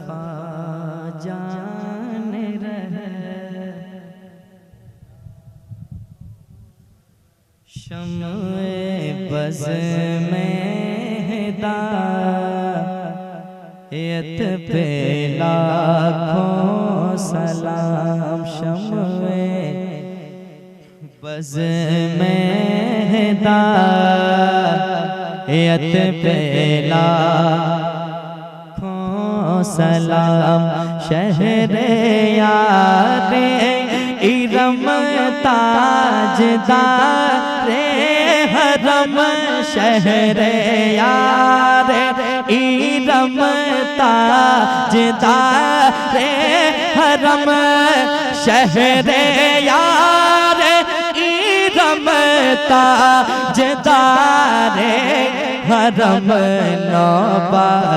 मुस्तफा जान रहे शम्ए बज़ में हिदायत पे लाखों सलाम। शम्ए बज़ में हिदायत पे लाखों सलाम। शहरे यारे इरम ताजदारे हरम। शहरे यारे इरम ताजदारे हरम। शहरे यारे इरम ताजदारे हरम। नौबहारे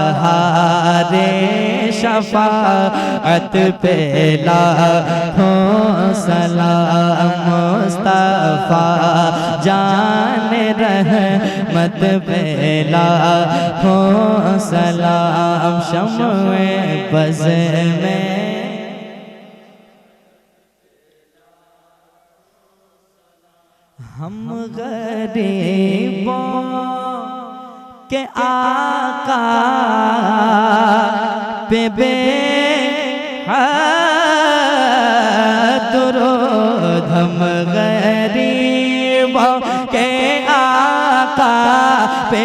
शफाअत पे लाखों सलाम। मुस्तफा जान रहमत पे लाखों सलाम। शम्ए बज़ में हम गरीबों के आका पे दुरूद। हम गरीबों के आका पे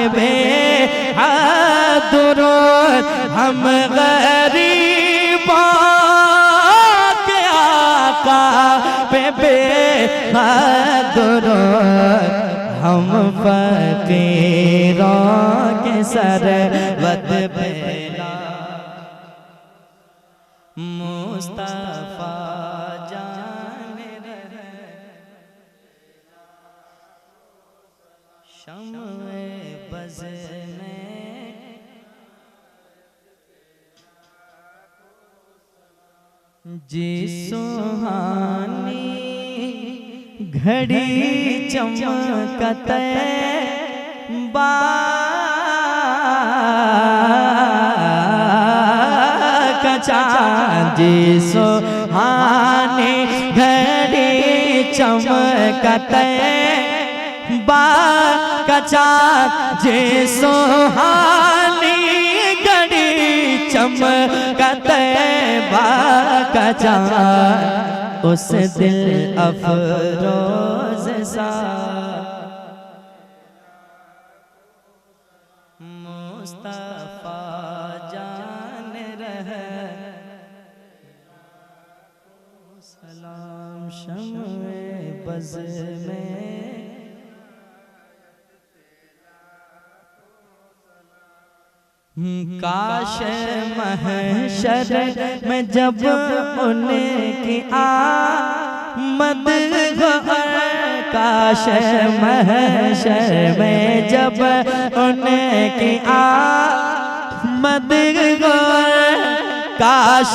दुरूद। हम गरीबों के आका पे दुरूद। हम फकीरों के सरवत पे मुस्तफा जान रहे शम्ए बज़ में जी सुहानी घड़ी चमकते जी सुहानी घड़ी चमकते बाकचा। जी सुहानी घड़ी चमकते बाकचा। उस दिल अफरोज सा मुस्तफा जान रहे सलाम। शम्ए बज़ में काश महशर में जब उनकी आमद हो। काश महशर में जब उनकी आमद हो। काश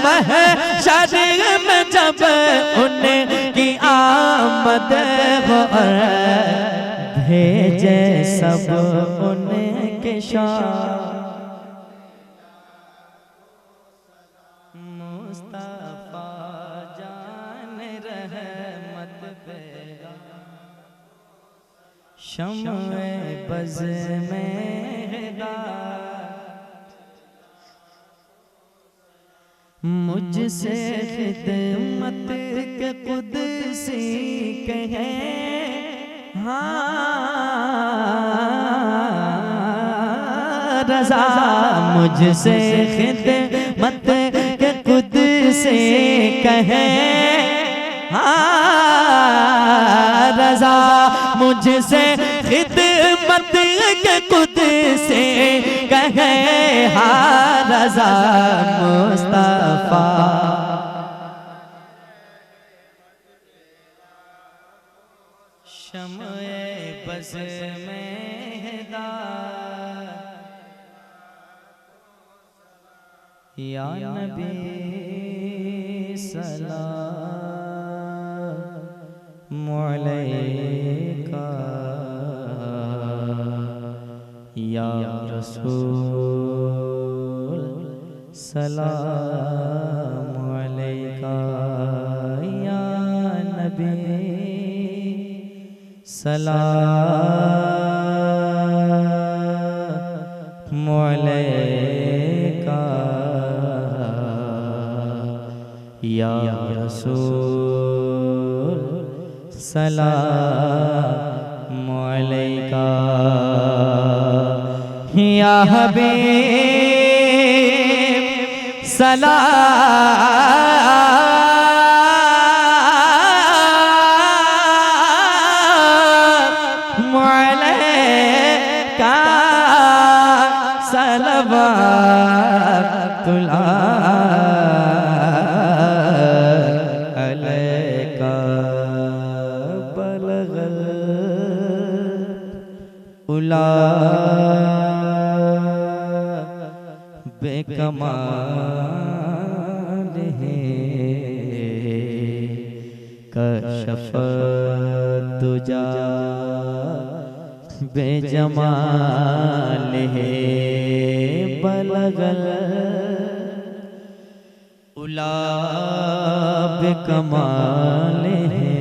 महशर में जब उनकी आमद हो। भेजे सब उनके शान मुस्तफा जान रहमत पे शम्ए बज़ में मुझसे खिदमत के कुदसी कहे हाँ रज़ा। मुझसे खिदमत के कुदसी कहे हाँ रज़ा। मुझसे खिदमत के कुदसी कहे हाँ रज़ा। मुस्तफा शम्ए बज़ में या नबी सलाम अलैका या रसूल सलाम अलैका या नबी सलाम अलैका या रसूल सलाम अलैका या हबीब सलाम अलैका सलवातुल्लाह अलैका बलगल उला बेकमाल है कशफ तुजा बेजमाल है बलगल उला बेकमाल है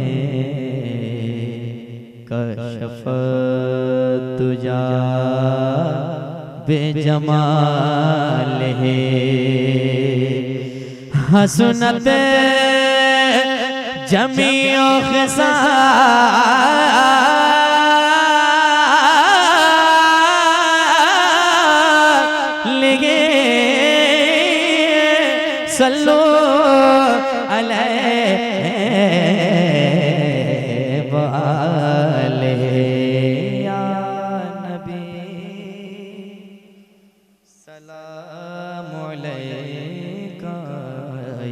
कशफ तुजा बेजमाल है हसनत जमीओ खिसाल है सल्लो अलैहि वाले या नबी सलाम अलैका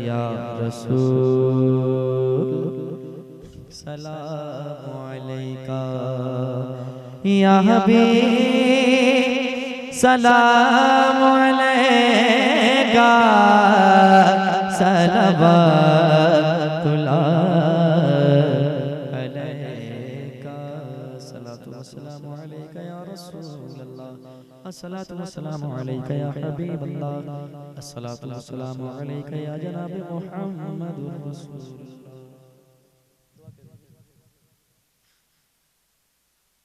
या रसूल सलाम अलैका या हबीब सलाम अलैका सलवातुल्लाह अलैका सलातु वस्सलामु अलैका या रसूलल्लाह अस्सलातु वस्सलामु अलैका या हबीबल्लाह अस्सलातु वस्सलामु अलैका या जनाब मुहम्मदुर रसूलुल्लाह।